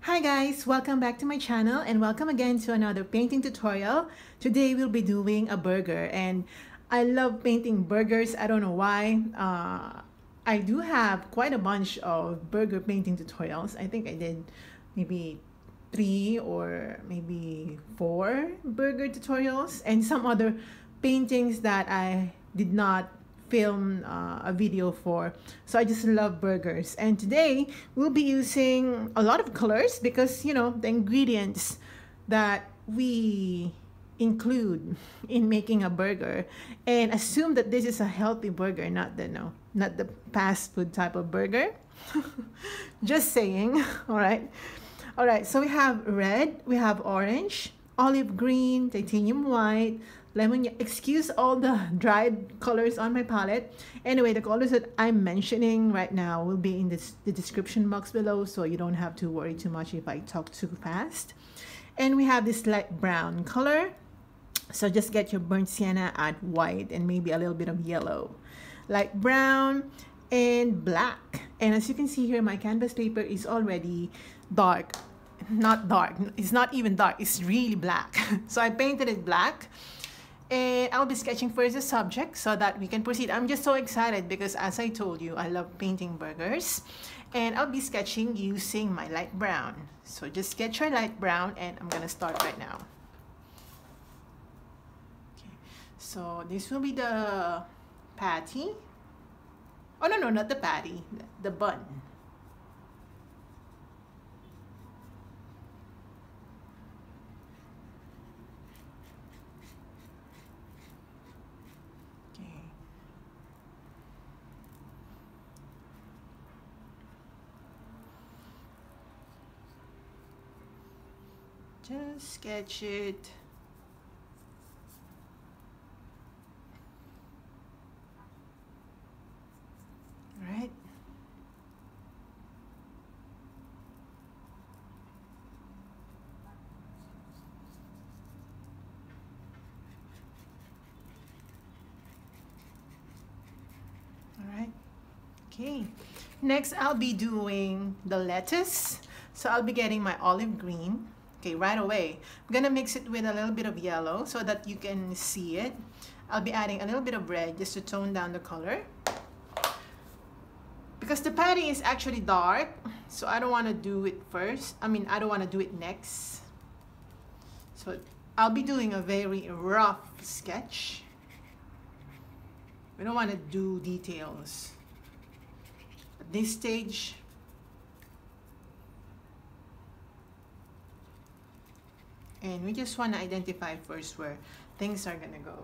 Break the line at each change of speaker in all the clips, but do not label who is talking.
Hi guys, welcome back to my channel and welcome again to another painting tutorial. Today we'll be doing a burger and I love painting burgers. I don't know why. I do have quite a bunch of burger painting tutorials. I think I did maybe 3 or maybe 4 burger tutorials and some other paintings that I did not film a video for. So I just love burgers, and today we'll be using a lot of colors because you know the ingredients that we include in making a burger, and assume that this is a healthy burger, not the fast food type of burger. Just saying. All right, so we have red, we have orange, olive green, titanium white, excuse all the dried colors on my palette. Anyway, the colors that I'm mentioning right now will be in the description box below, so you don't have to worry too much if I talk too fast. And we have this light brown color, so just get your burnt sienna, add white and maybe a little bit of yellow, light brown and black. And as you can see here, my canvas paper is already dark. Not dark, it's not even dark, it's really black. So I painted it black, and I'll be sketching first the subject so that we can proceed. I'm just so excited because, as I told you, I love painting burgers, and I'll be sketching using my light brown. So just get your light brown, and I'm gonna start right now. Okay, so this will be the patty. Oh no, not the patty, the bun. Just sketch it. All right. All right. Okay. Next, I'll be doing the lettuce. So I'll be getting my olive green. Okay, right away. I'm gonna mix it with a little bit of yellow so that you can see it. I'll be adding a little bit of red just to tone down the color. Because the patty is actually dark, so I don't want to do it first. I don't want to do it next. So I'll be doing a very rough sketch. We don't want to do details at this stage. And we just want to identify first where things are gonna go.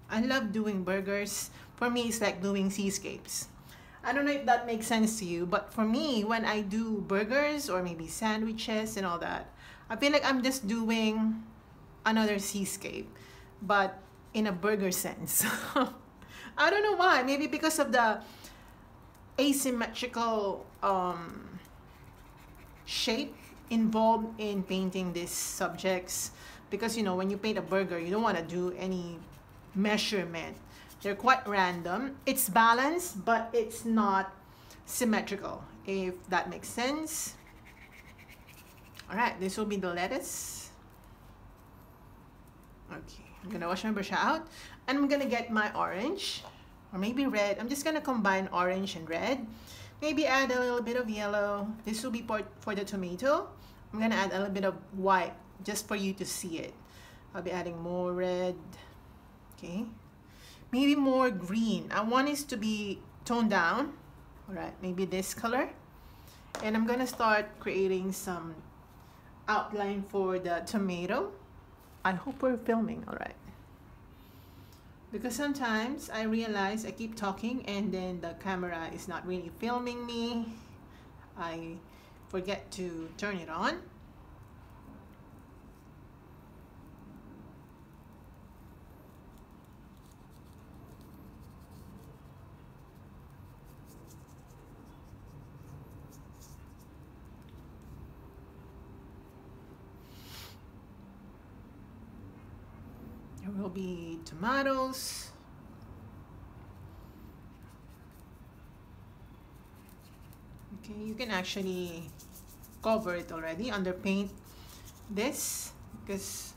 I love doing burgers. For me, it's like doing seascapes. I don't know if that makes sense to you, but for me, when I do burgers or maybe sandwiches and all that, I feel like I'm just doing another seascape, but in a burger sense. I don't know why. Maybe because of the asymmetrical shape involved in painting these subjects, because you know when you paint a burger you don't want to do any measurement. They're quite random. It's balanced but it's not symmetrical, if that makes sense. All right, this will be the lettuce. Okay, I'm gonna wash my brush out and I'm gonna get my orange or maybe red. I'm just gonna combine orange and red. Maybe add a little bit of yellow. This will be for the tomato. I'm gonna add a little bit of white just for you to see it. I'll be adding more red. Okay. Maybe more green. I want it to be toned down. All right, maybe this color. And I'm gonna start creating some outline for the tomato. I hope we're filming, all right. Because sometimes I realize I keep talking and then the camera is not really filming me. I forget to turn it on. There will be tomatoes. Okay, you can actually cover it already, underpaint this because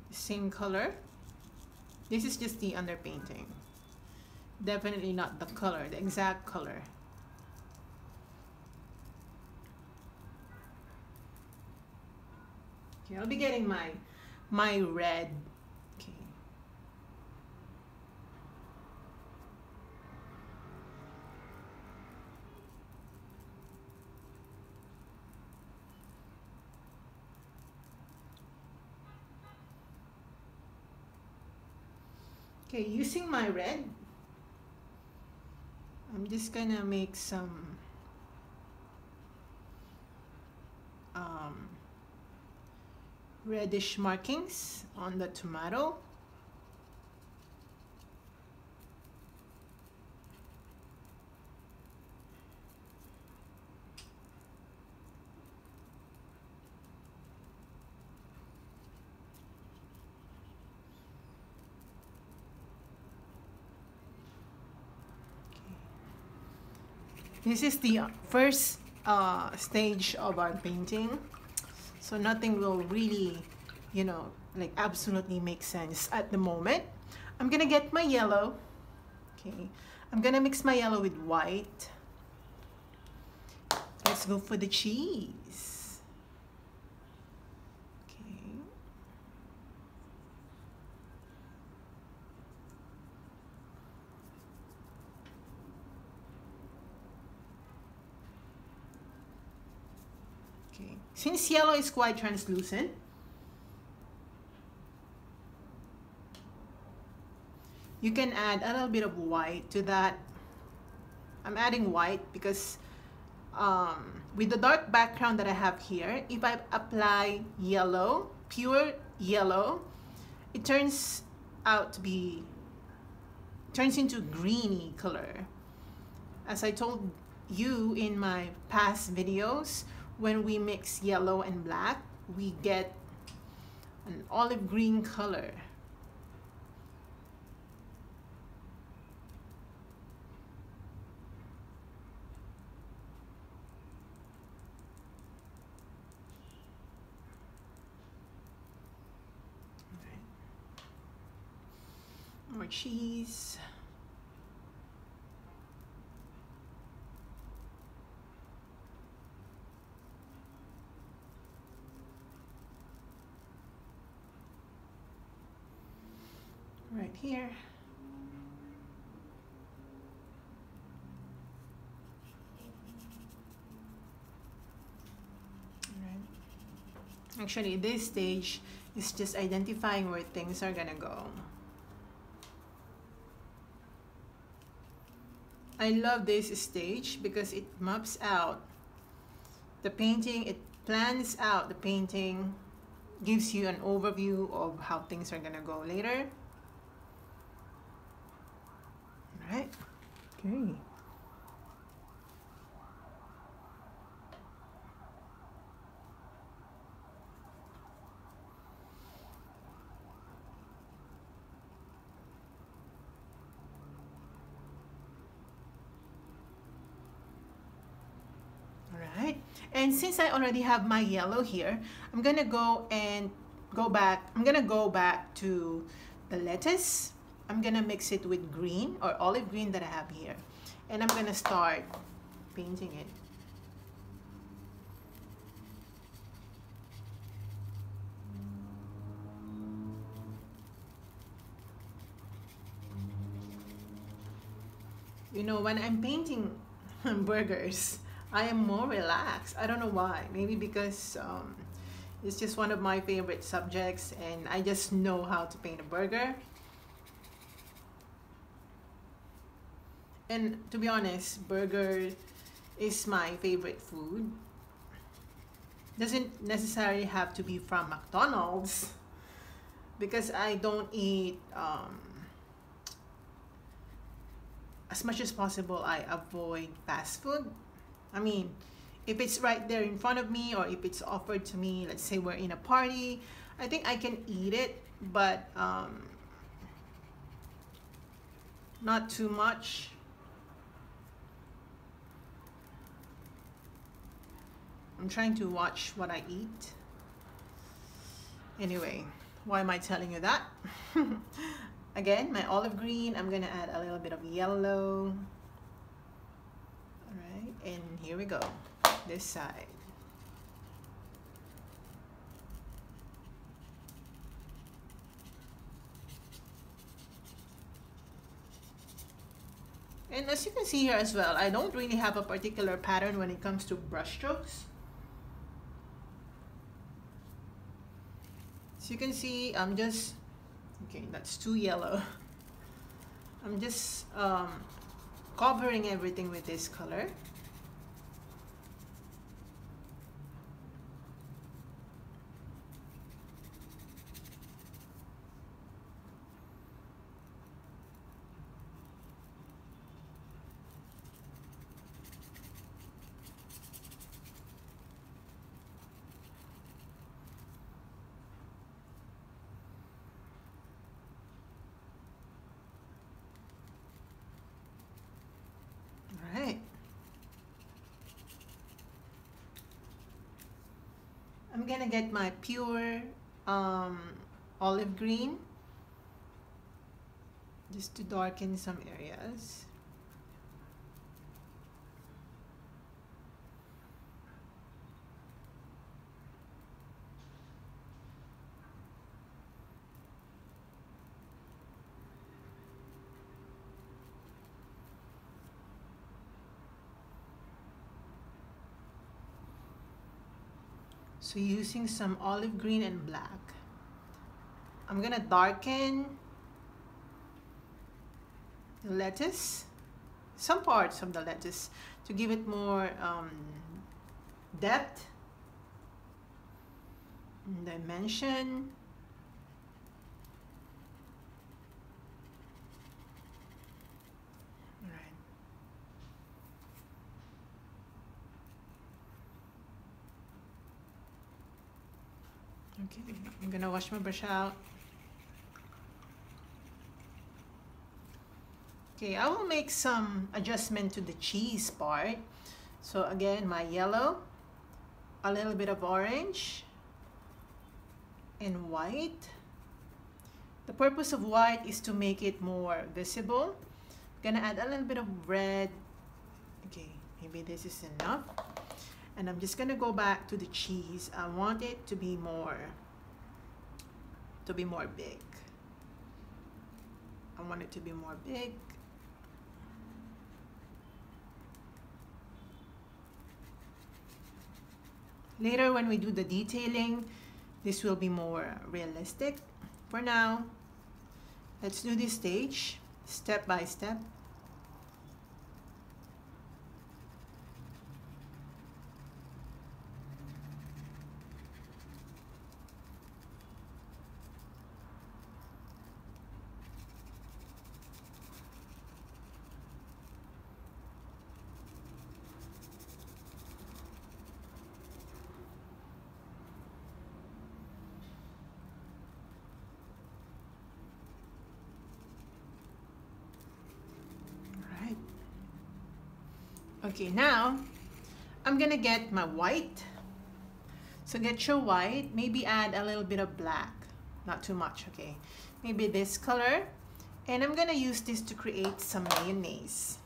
same color. This is just the underpainting. Definitely not the color, the exact color. Okay, I'll be getting my red. Okay. Okay, using my red, I'm just gonna make some reddish markings on the tomato. This is the first stage of our painting, so nothing will really, you know, like absolutely make sense at the moment. I'm gonna get my yellow. Okay, I'm gonna mix my yellow with white. Let's go for the cheese. Okay. Okay. Since yellow is quite translucent, you can add a little bit of white to that. I'm adding white because with the dark background that I have here, if I apply yellow, pure yellow, it turns into greeny color. As I told you in my past videos, when we mix yellow and black, we get an olive green color. More cheese. Right here. Right. Actually, this stage is just identifying where things are gonna go. I love this stage because it maps out the painting, it plans out the painting, gives you an overview of how things are gonna go later. All right. Okay. Alright, and since I already have my yellow here, I'm gonna go back to the lettuce. I'm gonna mix it with green or olive green that I have here, and I'm gonna start painting it. You know, when I'm painting burgers, I am more relaxed. I don't know why. Maybe because it's just one of my favorite subjects and I just know how to paint a burger. And to be honest, burger is my favorite food. Doesn't necessarily have to be from McDonald's because I don't eat as much as possible. I avoid fast food. I mean, if it's right there in front of me or if it's offered to me, let's say we're in a party, I think I can eat it, but not too much. I'm trying to watch what I eat. Anyway, why am I telling you that? Again, my olive green, I'm gonna add a little bit of yellow. All right, and here we go, this side. And as you can see here as well, I don't really have a particular pattern when it comes to brush strokes. So you can see, I'm just, okay, that's too yellow. I'm just covering everything with this color. Right. I'm gonna get my pure olive green just to darken some areas. So using some olive green and black, I'm gonna darken the lettuce, some parts of the lettuce, to give it more depth and dimension. Okay, I'm gonna wash my brush out. Okay, I will make some adjustment to the cheese part. So again, my yellow, a little bit of orange, and white. The purpose of white is to make it more visible. I'm gonna add a little bit of red. Okay, maybe this is enough. And I'm just gonna go back to the cheese. I want it to be more big. I want it to be more big. Later when we do the detailing, this will be more realistic. For now, let's do this stage step by step. Okay, now I'm gonna get my white. So get your white, maybe add a little bit of black, not too much, okay? Maybe this color, and I'm gonna use this to create some mayonnaise.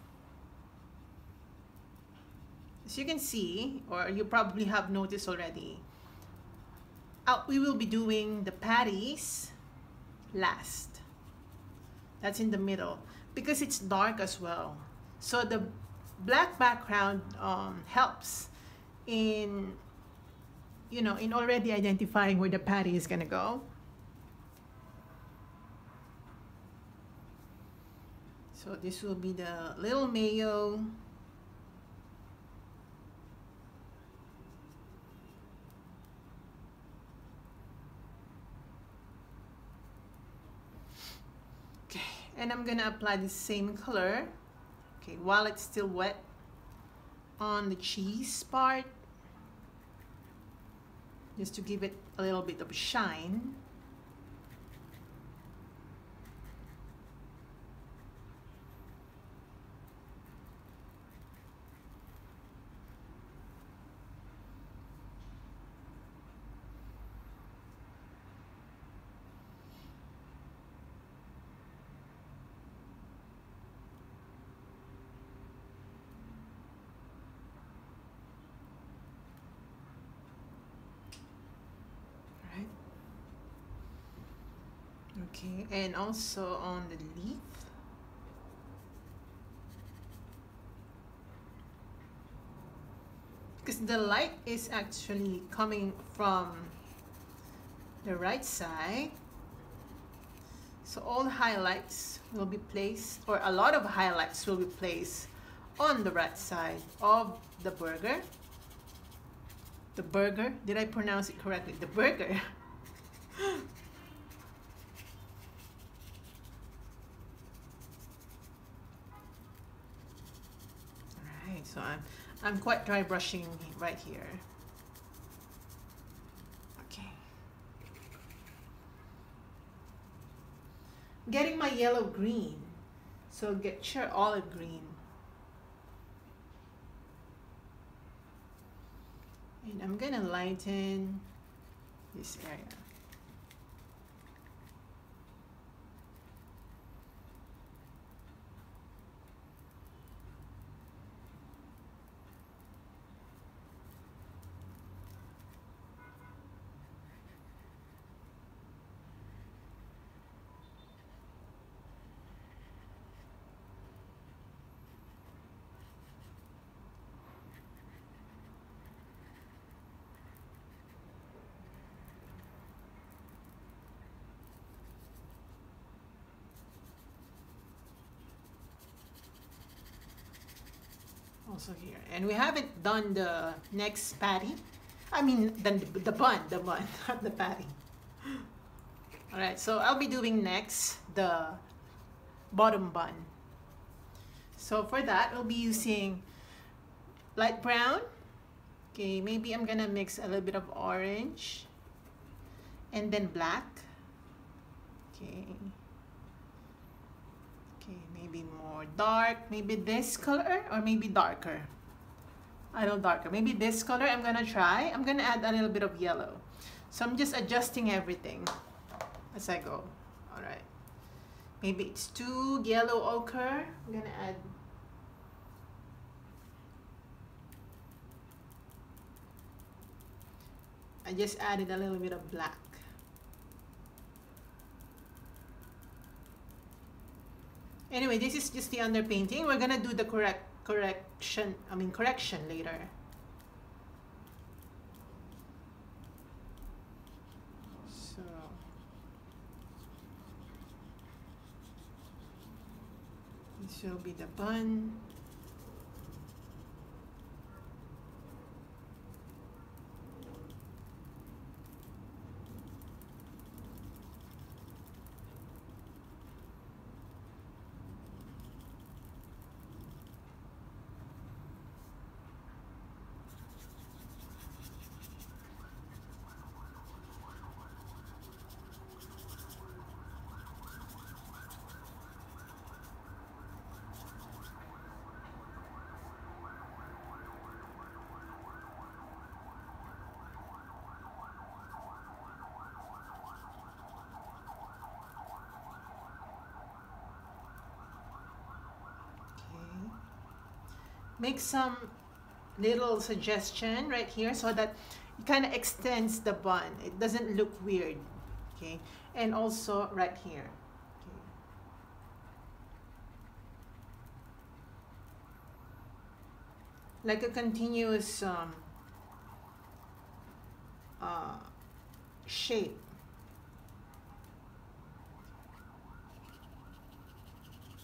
As you can see, or you probably have noticed already, we will be doing the patties last. That's in the middle, because it's dark as well. So the black background helps in, you know, in already identifying where the patty is gonna go. So this will be the little mayo. Okay, and I'm gonna apply the same color, okay, while it's still wet on the cheese part, just to give it a little bit of shine. Okay, and also on the leaf. Because the light is actually coming from the right side. So all highlights will be placed, or a lot of highlights will be placed on the right side of the burger. The burger, did I pronounce it correctly? The burger. Alright, so I'm quite dry brushing right here. Okay. Getting my yellow green. So get your olive green. And I'm gonna lighten this area. Also here, and we haven't done the next patty. I mean the bun, not the patty. All right, so I'll be doing next the bottom bun. So for that, we'll be using light brown. Okay, maybe I'm gonna mix a little bit of orange and then black. Okay. Okay, maybe more dark, maybe this color or maybe darker. A little darker, maybe this color. I'm gonna try. I'm gonna add a little bit of yellow. So I'm just adjusting everything as I go. All right. Maybe it's too yellow ochre. I'm gonna add. I just added a little bit of black. Anyway, this is just the underpainting. We're gonna do the correction later. So this will be the bun. Make some little suggestion right here so that it kind of extends the bun. It doesn't look weird. Okay, and also right here. Okay. Like a continuous shape.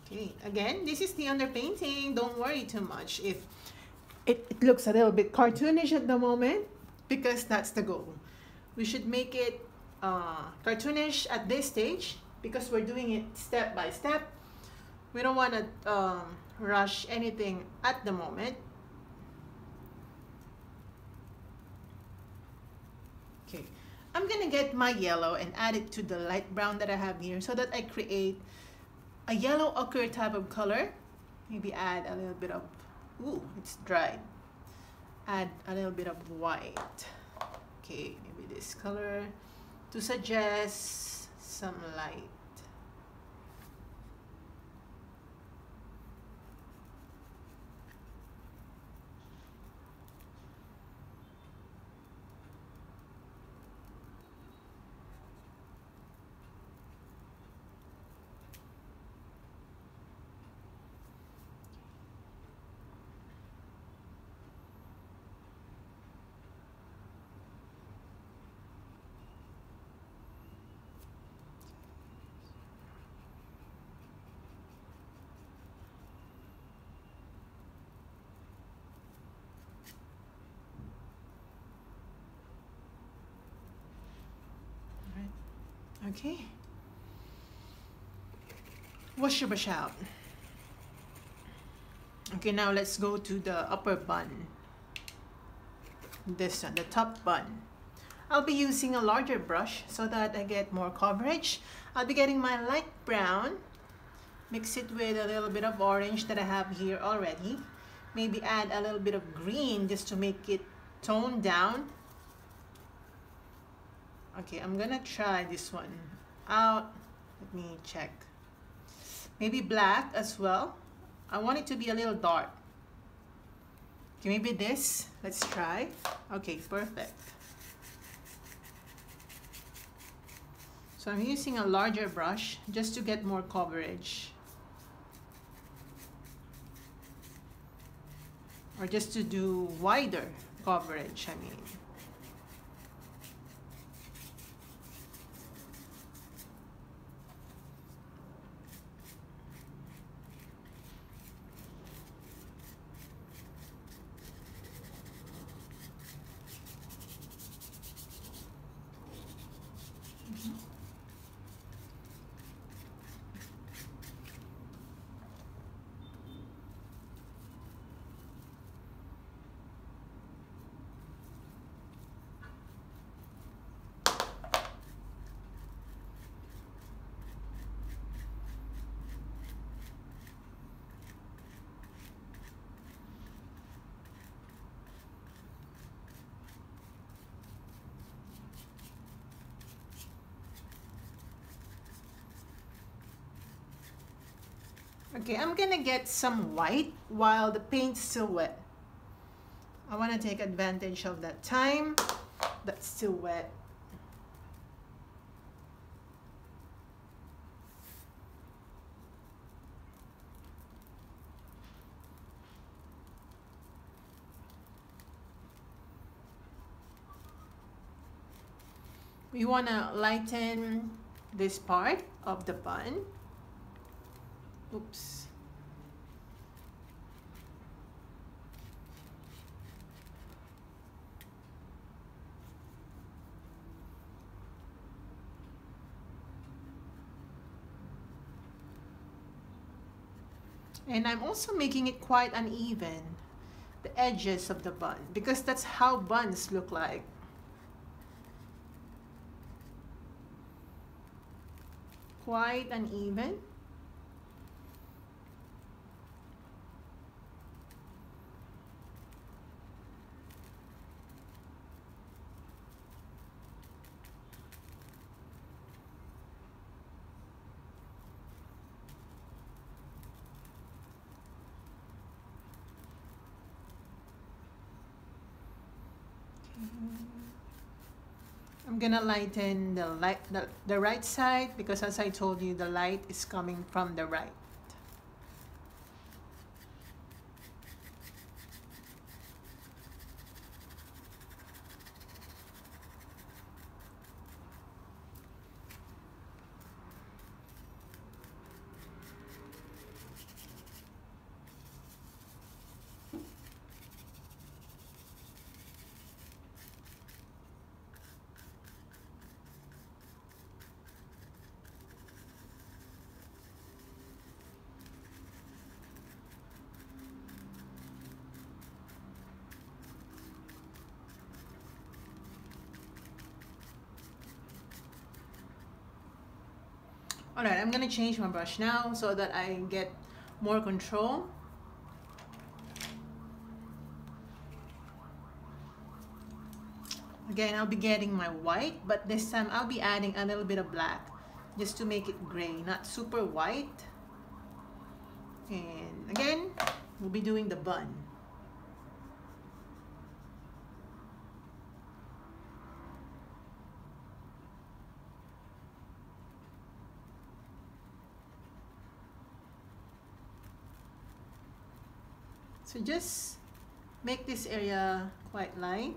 Okay, again, this is the underpainting. Don't worry too much if it looks a little bit cartoonish at the moment, because that's the goal. We should make it cartoonish at this stage because we're doing it step by step. We don't want to rush anything at the moment. Okay, I'm gonna get my yellow and add it to the light brown that I have here so that I create a yellow ochre type of color. Maybe add a little bit of, ooh, it's dry. Add a little bit of white. Okay, maybe this color to suggest some light. Okay. Wash your brush out. Okay, now let's go to the upper bun. This one, the top bun. I'll be using a larger brush so that I get more coverage. I'll be getting my light brown, mix it with a little bit of orange that I have here already. Maybe add a little bit of green just to make it toned down. Okay, I'm gonna try this one out. Let me check. Maybe black as well. I want it to be a little dark. Okay, maybe this. Let's try. Okay, perfect. So I'm using a larger brush just to get more coverage. Or just to do wider coverage, I mean. Okay, I'm gonna get some white while the paint's still wet. I want to take advantage of that time that's still wet. We want to lighten this part of the bun. Oops. And I'm also making it quite uneven, the edges of the bun, because that's how buns look like. Quite uneven. I'm gonna lighten the right side because, as I told you, the light is coming from the right. Alright, I'm gonna change my brush now so that I get more control. Again, I'll be getting my white, but this time I'll be adding a little bit of black just to make it gray, not super white. And again, we'll be doing the bun. So just make this area quite light.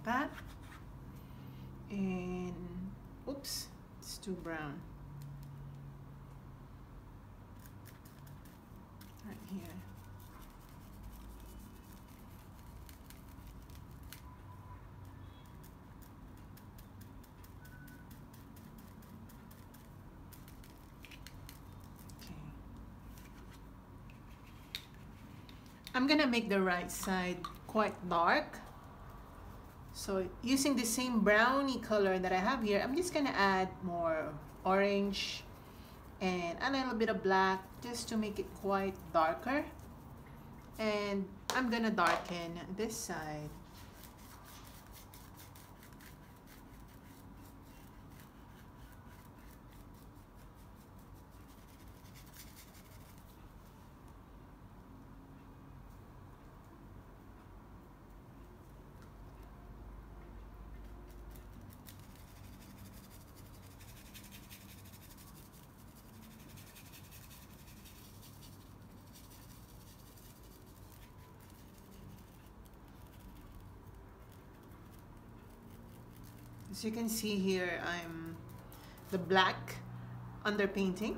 like that. And oops, it's too brown. Right here. I'm gonna make the right side quite dark. So using the same brownie color that I have here, I'm just gonna add more orange and a little bit of black just to make it quite darker. And I'm gonna darken this side. As you can see here, I'm the black underpainting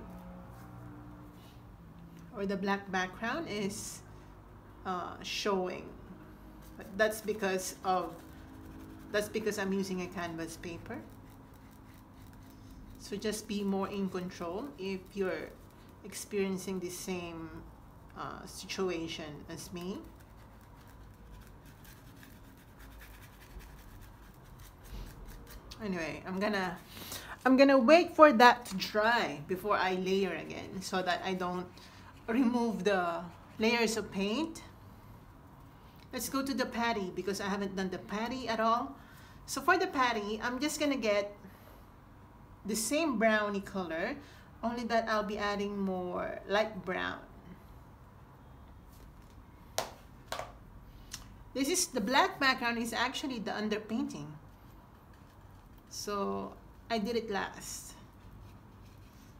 or the black background is showing, but that's because I'm using a canvas paper. So just be more in control if you're experiencing the same situation as me. Anyway, I'm gonna wait for that to dry before I layer again so that I don't remove the layers of paint. Let's go to the patty because I haven't done the patty at all. So for the patty, I'm just gonna get the same brownie color, only that I'll be adding more light brown. This is the black background is actually the underpainting. So I did it last.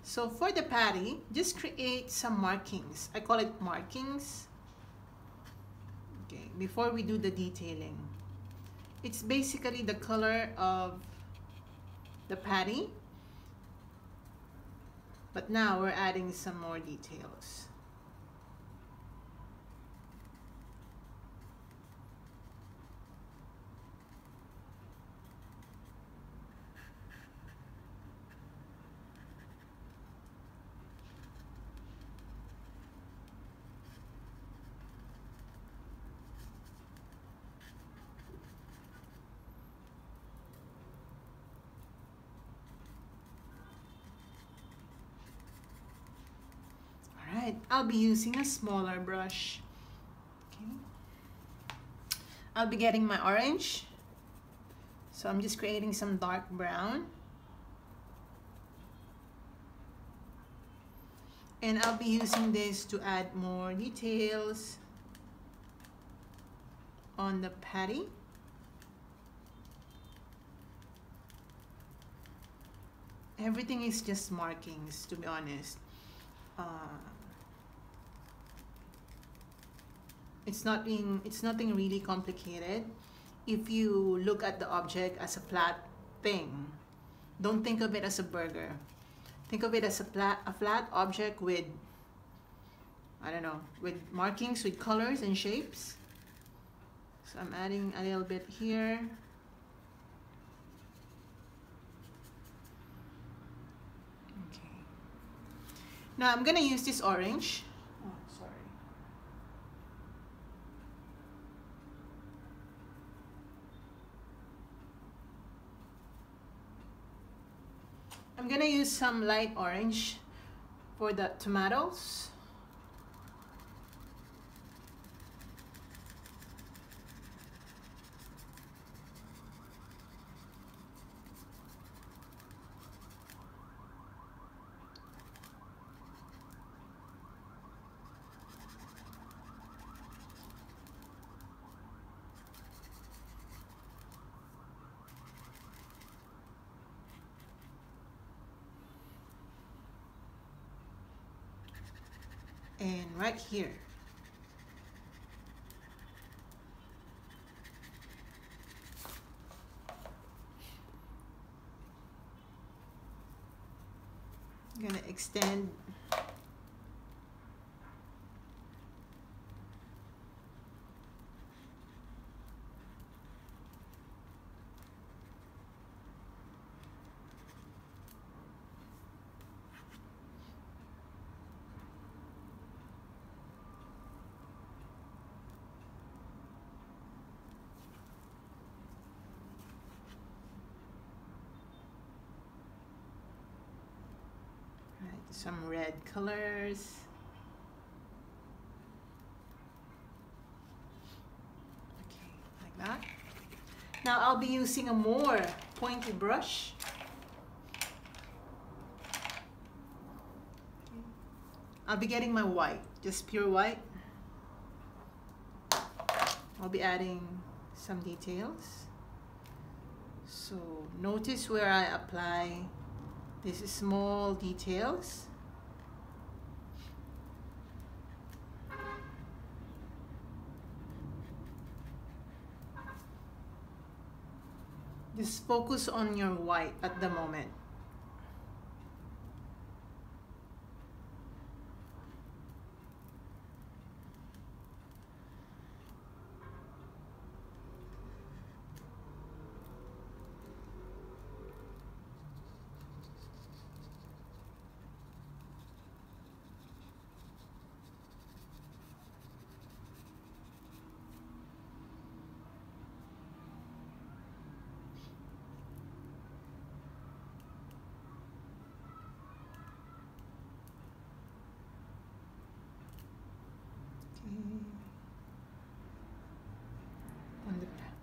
So for the patty, just create some markings. I call it markings. Okay, before we do the detailing. It's basically the color of the patty. But now we're adding some more details. I'll be using a smaller brush. Okay. I'll be getting my orange. So I'm just creating some dark brown. And I'll be using this to add more details on the patty. Everything is just markings, to be honest. It's nothing really complicated. If you look at the object as a flat thing, don't think of it as a burger. Think of it as a flat object with, I don't know, with markings, with colors and shapes. So I'm adding a little bit here. Okay. Now I'm gonna use this orange. Oh, sorry. I'm gonna use some light orange for the tomatoes. And right here. gonna extend some red colors. Okay, like that. Now I'll be using a more pointy brush. I'll be getting my white, just pure white. I'll be adding some details. So notice where I apply these small details. Just focus on your white at the moment.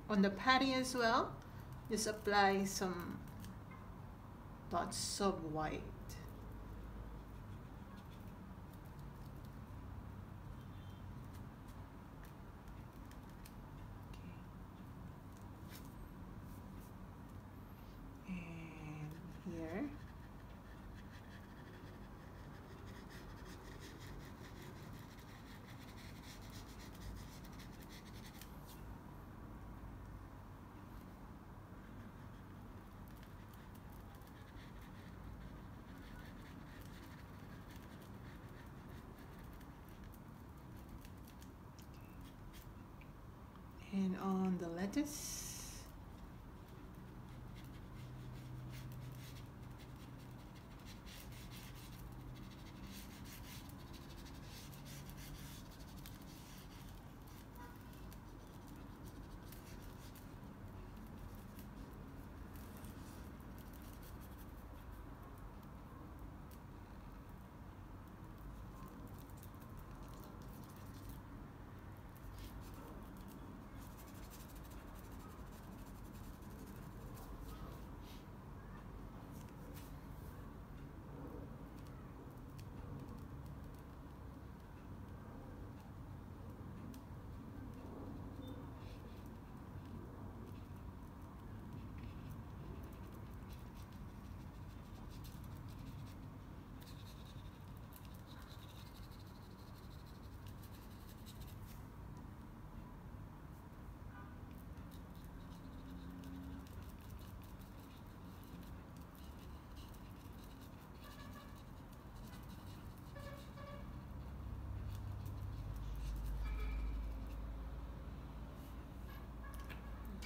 On the patty as well, just apply some dots of white. Okay. And here. And on the lettuce.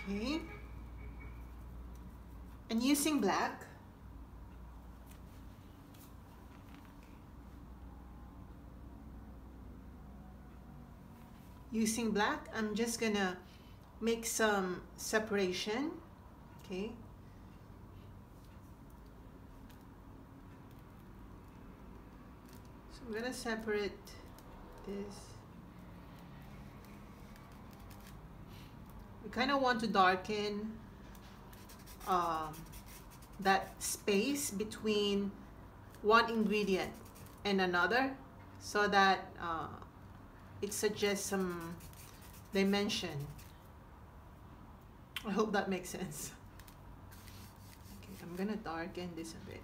Okay. And using black, I'm just gonna make some separation. Okay. So I'm gonna separate this. We kind of want to darken that space between one ingredient and another, so that it suggests some dimension. I hope that makes sense. Okay, I'm gonna darken this a bit.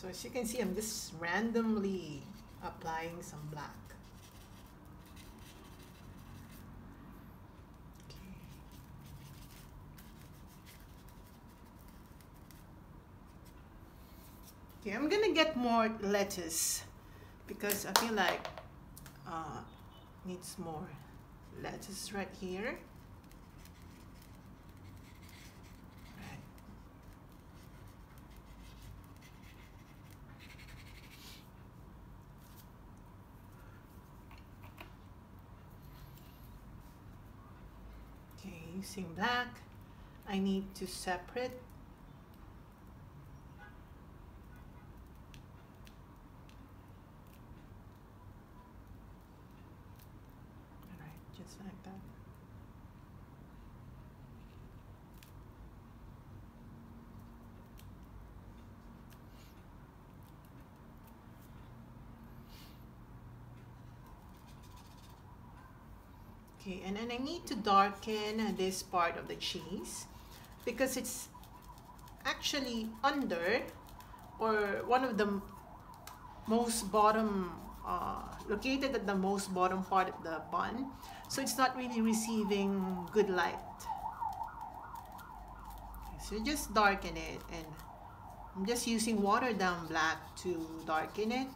So as you can see, I'm just randomly applying some black. Okay, I'm gonna get more lettuce because I feel like needs more lettuce right here. Right. Okay, using black, I need to separate. Just like that. Okay, and then I need to darken this part of the cheese because it's actually under, or one of the most bottom, located at the most bottom part of the bun, so it's not really receiving good light. Okay, so just darken it, and I'm just using watered down black to darken it.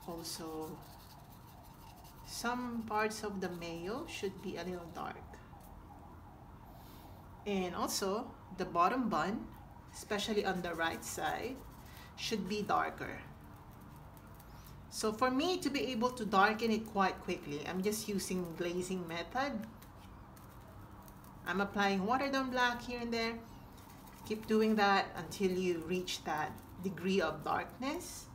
Also, some parts of the mayo should be a little dark, and also the bottom bun, especially on the right side, should be darker. So for me to be able to darken it quite quickly, I'm just using glazing method. I'm applying watered down black here and there. Keep doing that until you reach that degree of darkness.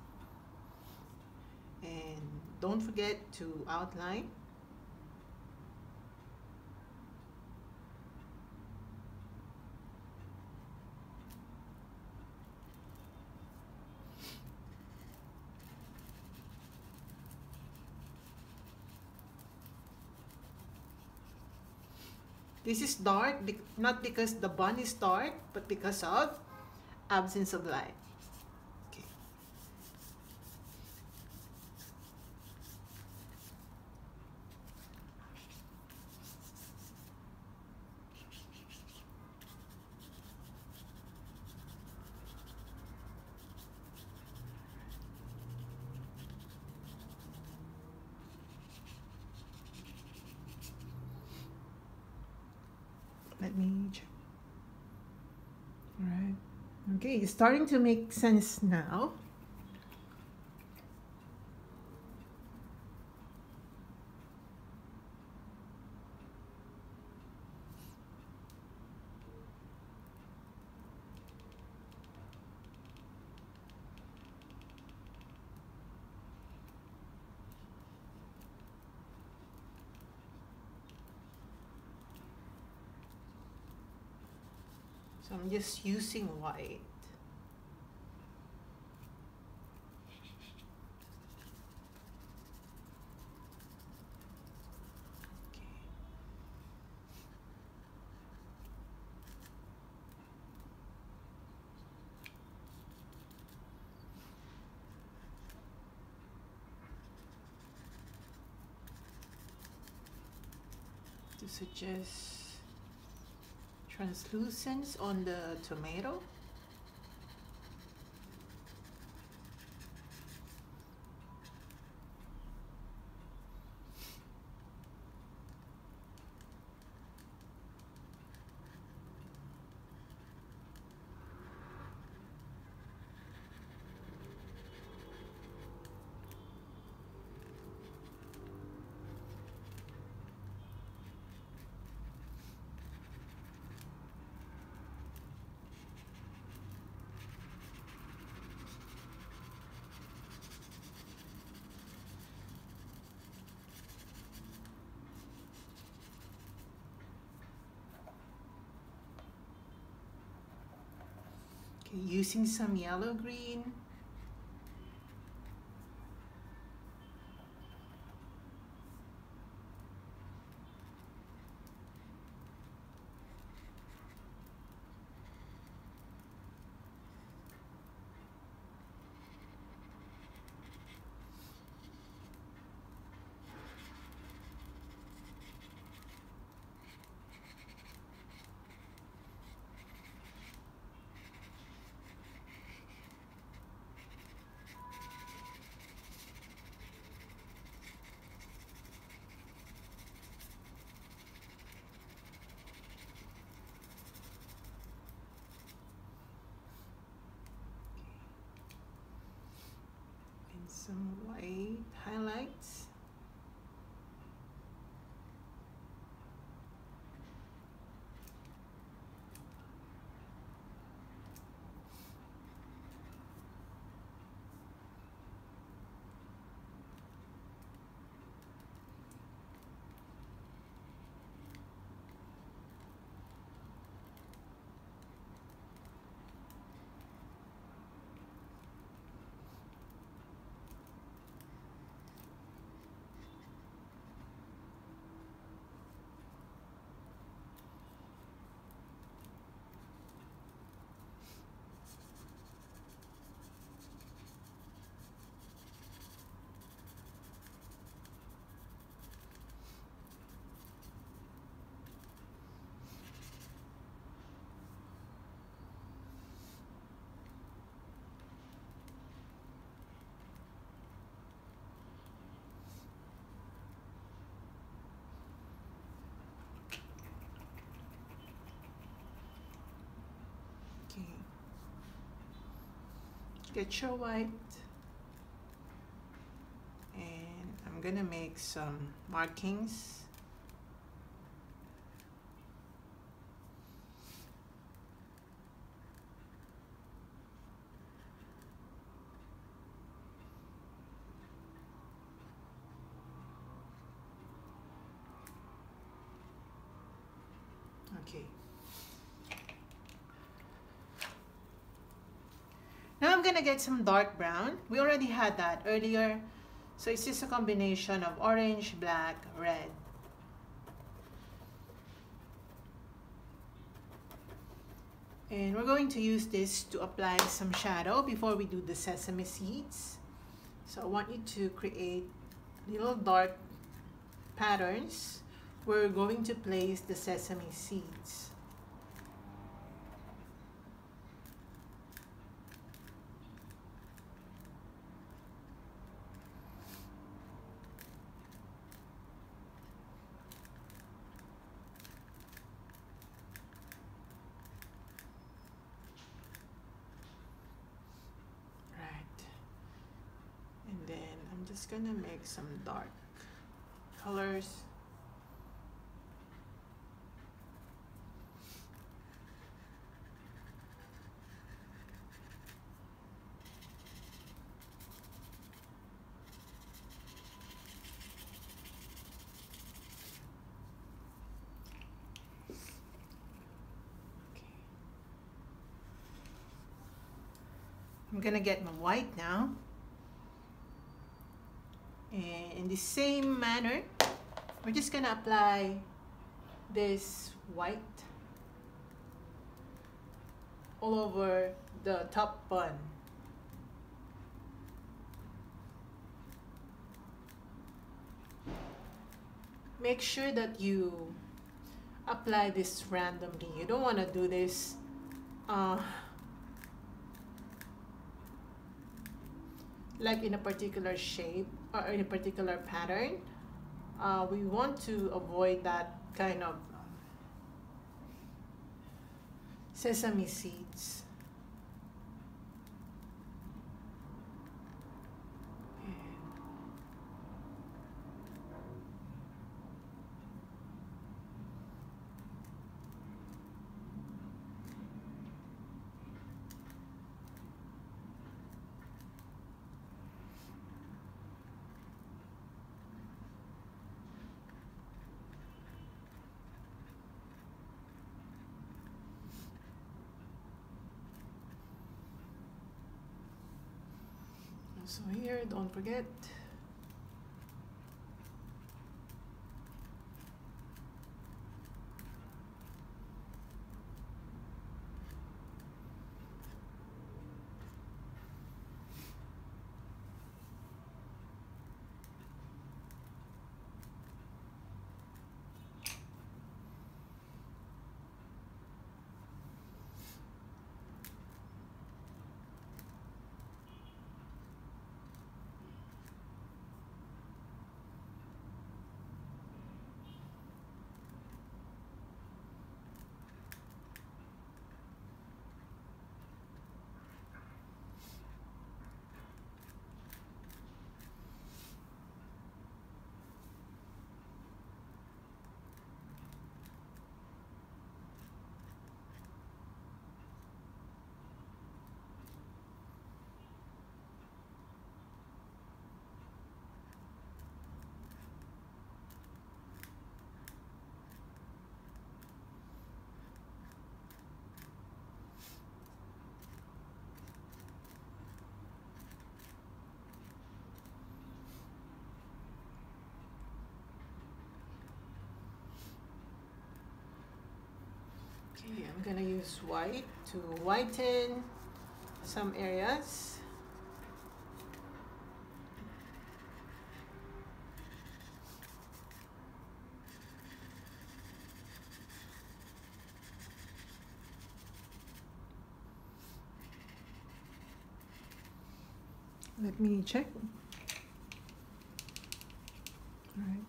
And don't forget to outline. This is dark, not because the bun is dark, but because of absence of light. Okay. Let me check. All right. Okay, it's starting to make sense now. So I'm just using white. To suggest translucence on the tomato. Using some yellow green. some white highlights. Okay. Get your white, and I'm gonna make some markings. Okay. Now I'm gonna get some dark brown. We already had that earlier. So it's just a combination of orange, black, red. And we're going to use this to apply some shadow before we do the sesame seeds. So I want you to create little dark patterns. We're going to place the sesame seeds. Just gonna make some dark colors. Okay. I'm gonna get my white now. And in the same manner, we're just gonna apply this white all over the top bun. Make sure that you apply this randomly. You don't want to do this like in a particular shape or in a particular pattern. We want to avoid that kind of sesame seeds. So here, don't forget Okay, I'm gonna use white to whiten some areas. Let me check. All right.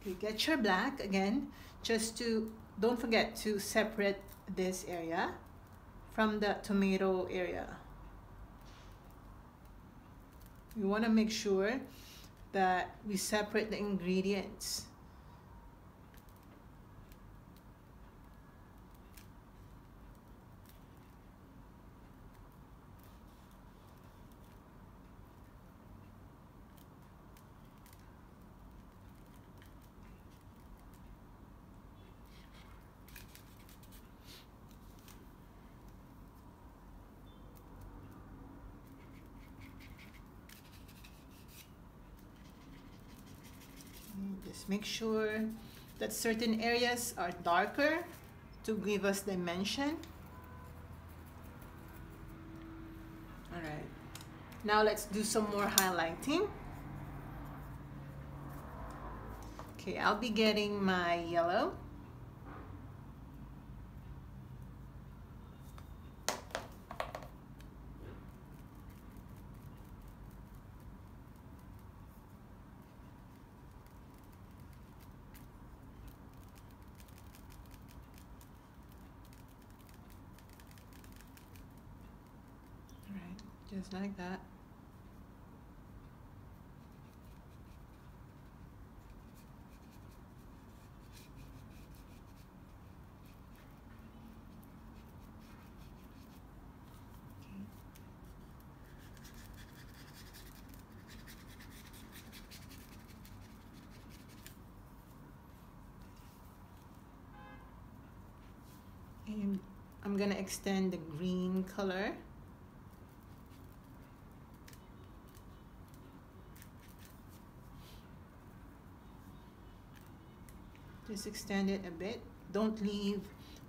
Okay, get your black again, just to, don't forget to separate this area from the tomato area. We want to make sure that we separate the ingredients. Just make sure that certain areas are darker to give us dimension. All right, now let's do some more highlighting. Okay, I'll be getting my yellow. Just like that. And I'm gonna extend the green color. Just extend it a bit. Don't leave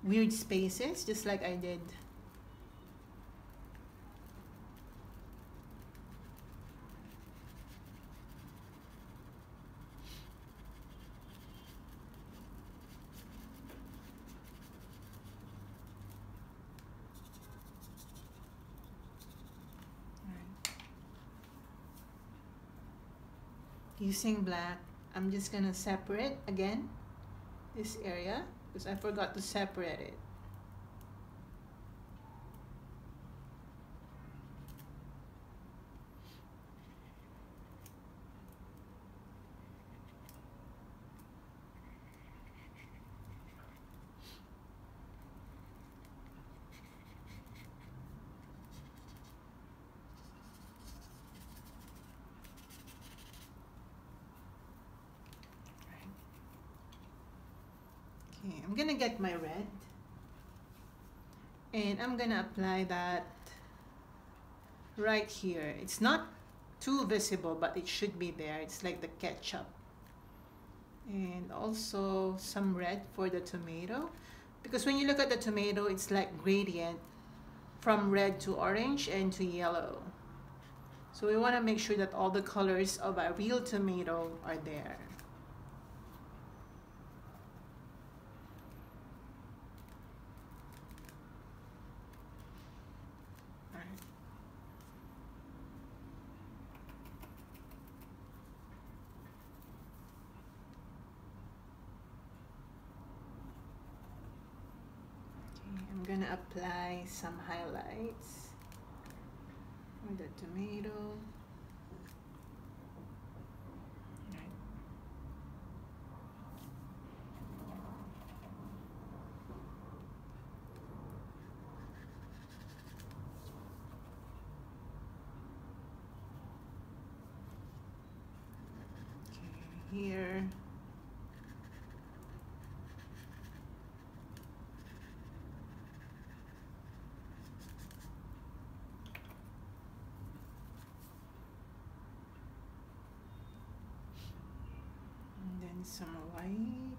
weird spaces, just like I did. Using black, I'm just gonna separate again this area because I forgot to separate it. Okay, I'm gonna get my red and I'm gonna apply that right here. It's not too visible, but it should be there. It's like the ketchup. And also some red for the tomato, because when you look at the tomato, it's like gradient from red to orange and to yellow. So we want to make sure that all the colors of a real tomato are there. I'm gonna apply some highlights for the tomato. Okay, here. And some white.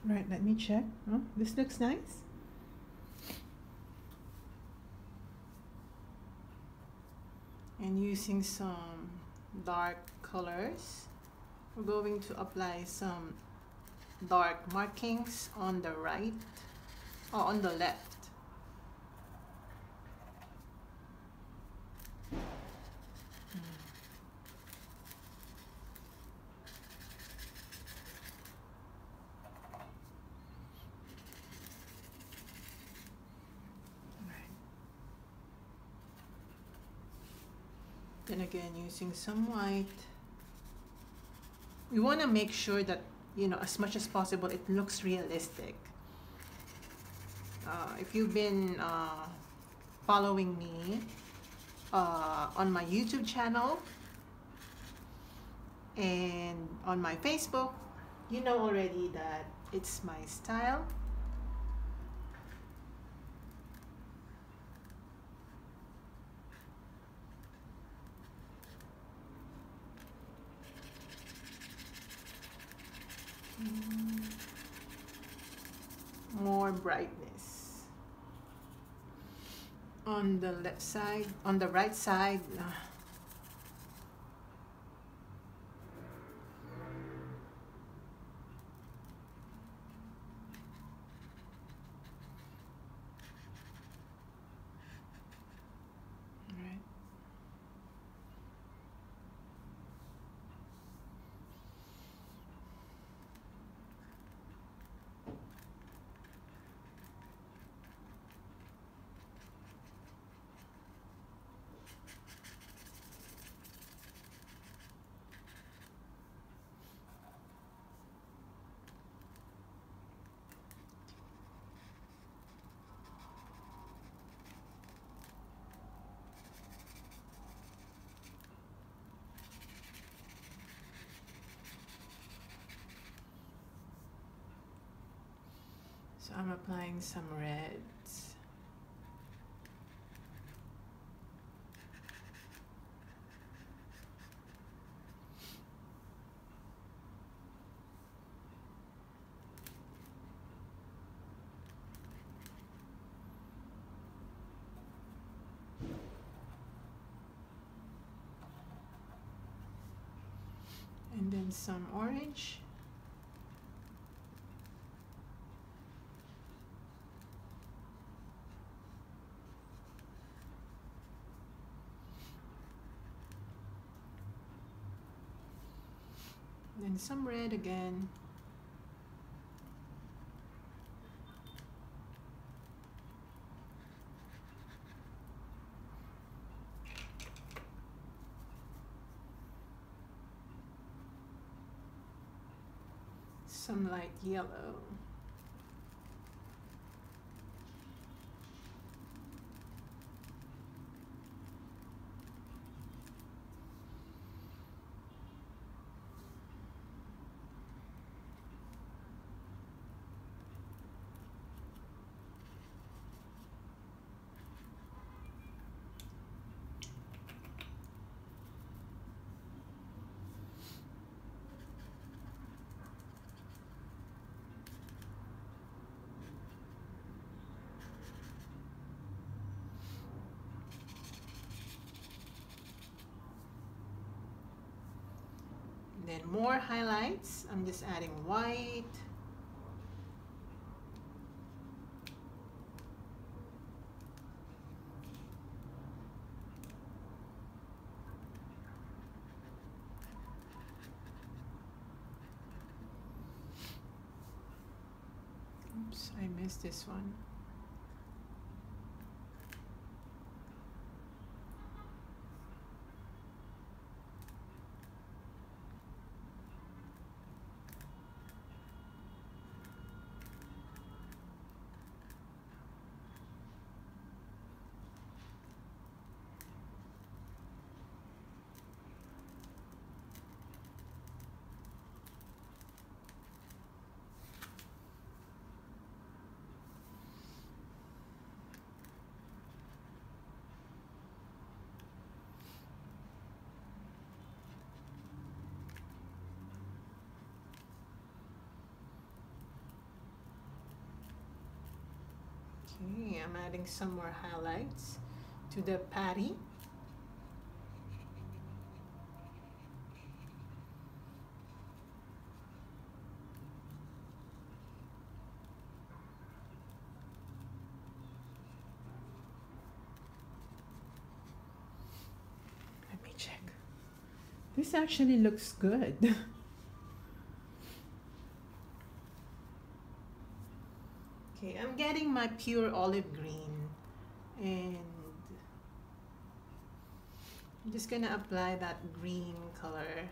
Right, let me check. Oh, this looks nice. And using some dark colors, we're going to apply some dark markings on the right or on the left. Then again, using some white. We want to make sure that, you know, as much as possible, it looks realistic. If you've been following me on my YouTube channel and on my Facebook, you know already that it's my style. More brightness on the left side, on the right side. So I'm applying some reds. And then some orange. Then some red again. Some light yellow. Then more highlights. I'm just adding white. Oops, I missed this one. Okay, I'm adding some more highlights to the patty. Let me check. This actually looks good. Okay, I'm getting my pure olive green and I'm just gonna apply that green color.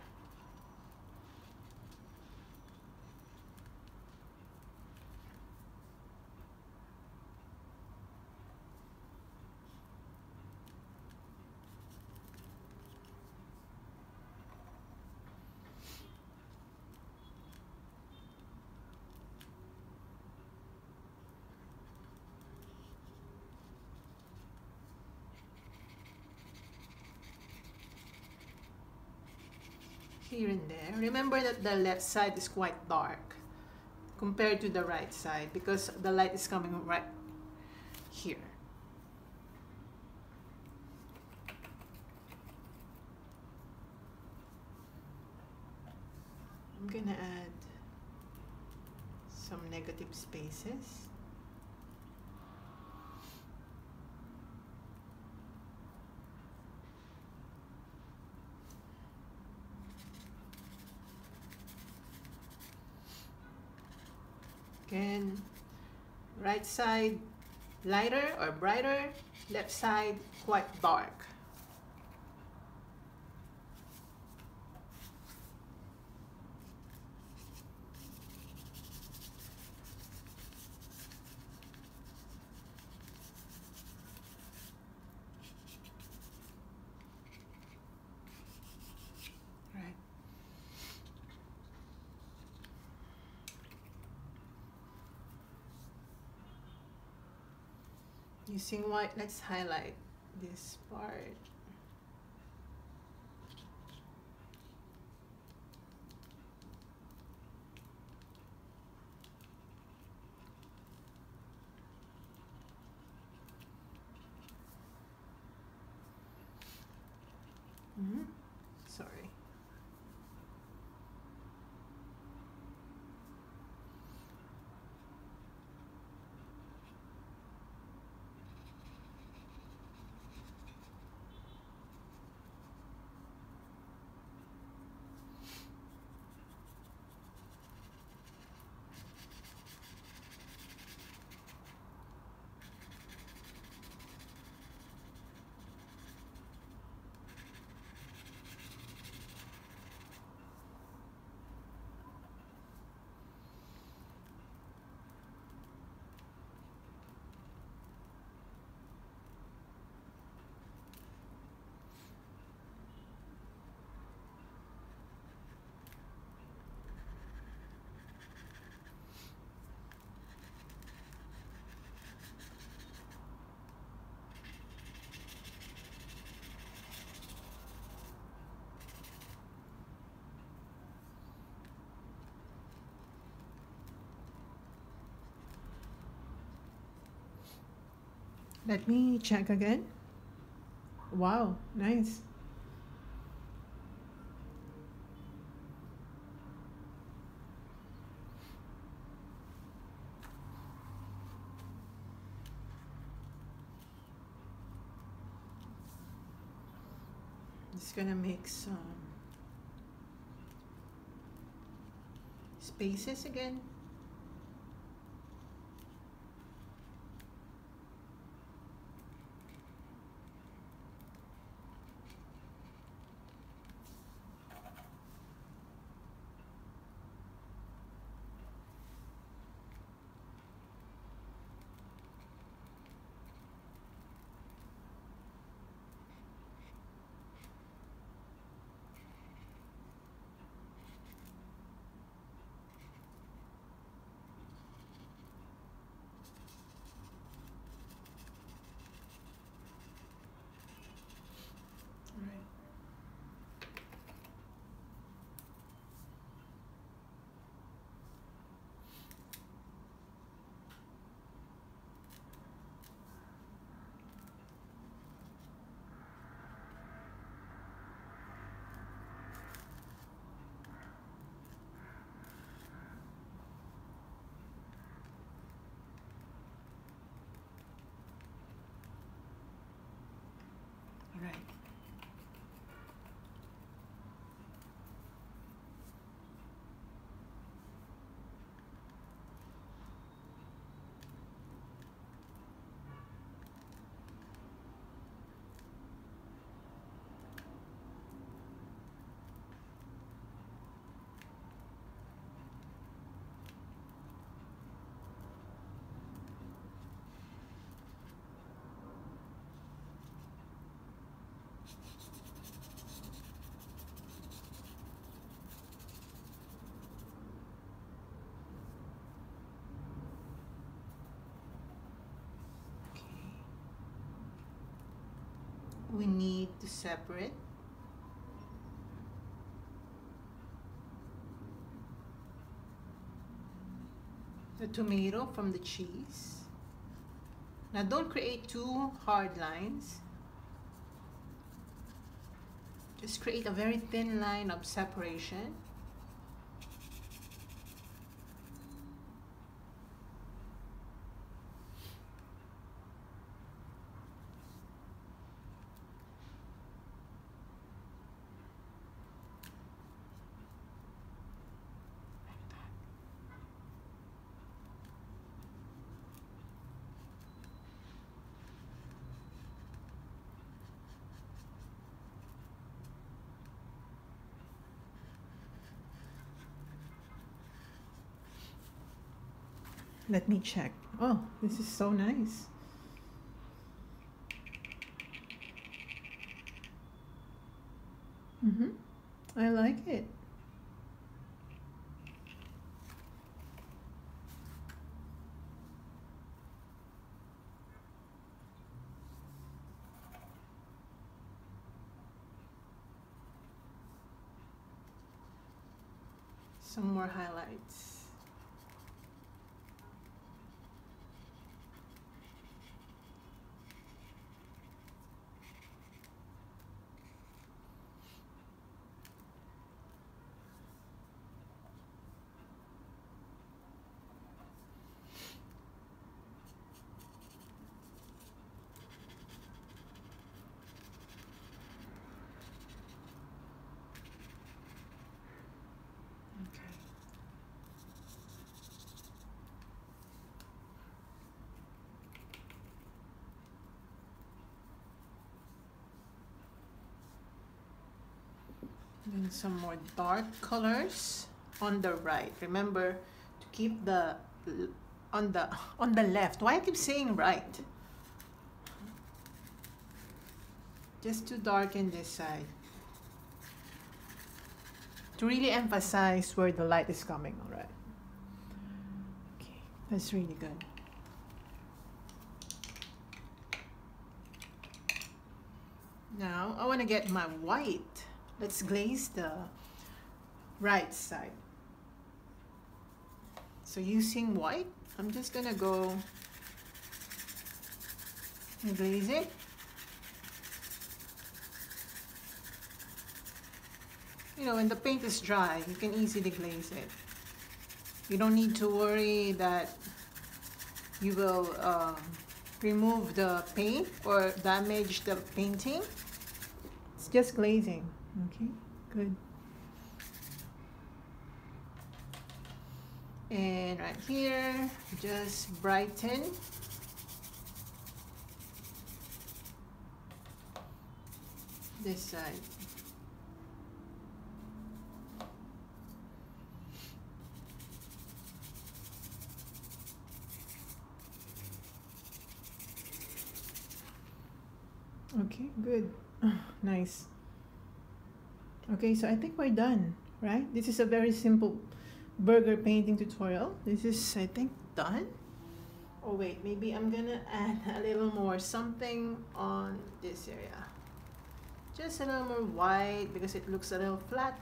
Here and there. Remember that the left side is quite dark compared to the right side because the light is coming right here. I'm gonna add some negative spaces. Again, right side lighter or brighter, left side quite dark. Right. Using white, let's highlight this part. Sorry. Let me check again. Wow, nice. Just gonna make some spaces again. Right. We need to separate the tomato from the cheese. Now don't create two hard lines. Just create a very thin line of separation. Let me check. Oh, this is so nice. I like it. Some more highlights. And some more dark colors on the right. Remember to keep the on the left. Why I keep saying right? Just to darken this side. To really emphasize where the light is coming, all right? Okay, that's really good. Now I want to get my white. Let's glaze the right side. So using white, I'm just gonna go You glaze it. You know, when the paint is dry, you can easily glaze it. You don't need to worry that you will remove the paint or damage the painting. It's just glazing. Okay, good. And right here, just brighten. This side. Okay, good. Nice. Okay, so I think we're done, right? This is a very simple burger painting tutorial. This is, I think, done. Oh wait, maybe I'm gonna add a little more something on this area. Just a little more white because it looks a little flat.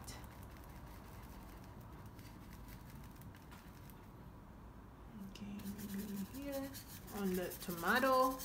Okay, maybe here on the tomato.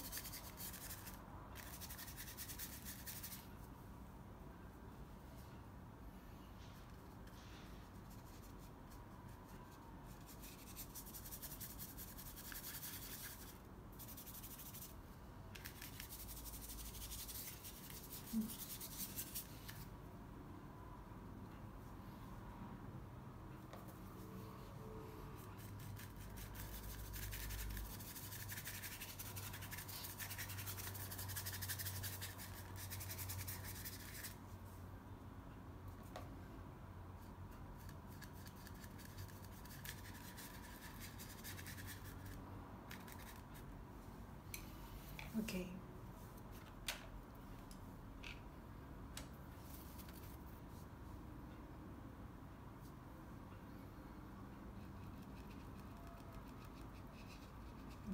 Okay.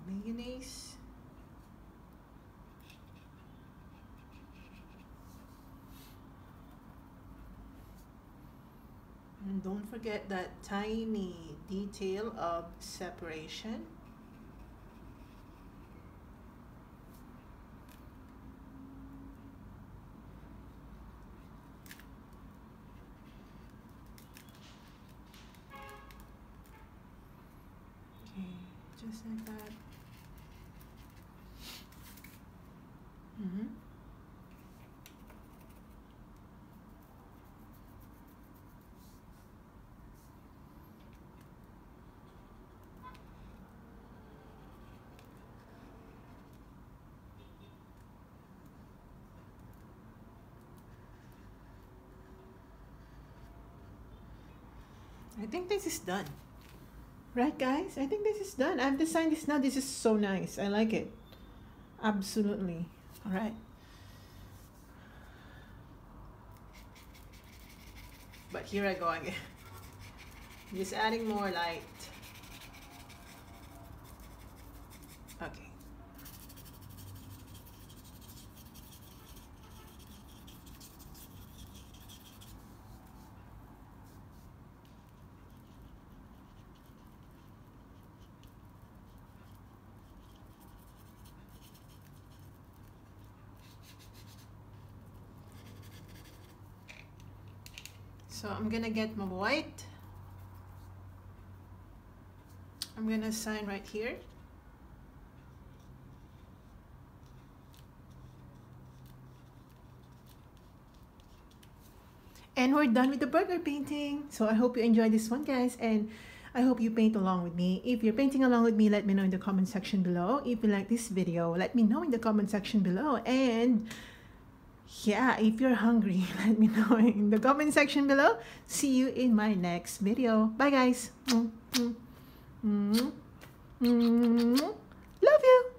Mayonnaise. And don't forget that tiny detail of separation. Okay, just like that. I think this is done. Right, guys? I think this is done. I've designed this now. This is so nice. I like it. Absolutely. All right. But here I go again. Just adding more light. Okay. So I'm gonna get my white. I'm gonna sign right here. And we're done with the burger painting. So I hope you enjoyed this one, guys, and I hope you paint along with me. If you're painting along with me, let me know in the comment section below. If you like this video, let me know in the comment section below. And yeah, if you're hungry, let me know in the comment section below. See you in my next video. Bye, guys. Love you.